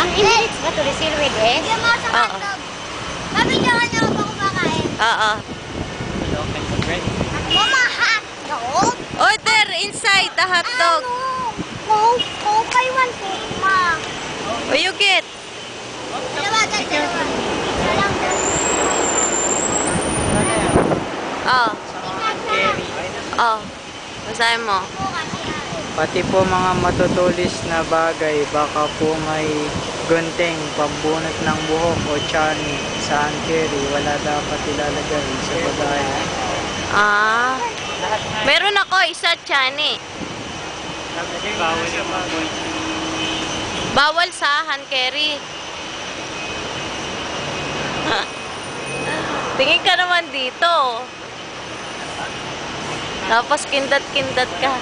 Ang ingredients ba ito? Silwid eh? Bigyan mo sa hotdog. Mabigyan niyo ako kumakain. Oo. Mama, hotdog? Order inside the hot dog. Coke, I want Coke, ma. What you get? Dalawa. Oh. Oh. Basahin mo. Pati po mga matutulis na bagay, baka po may gunting, pambunot ng buhok o chani sa angkeri, wala dapat ilalagay sa babae. Ah. Meron ako isa, Chani. Bawal sa hand carry. Tingin ka naman dito. Tapos kindat-kindat ka.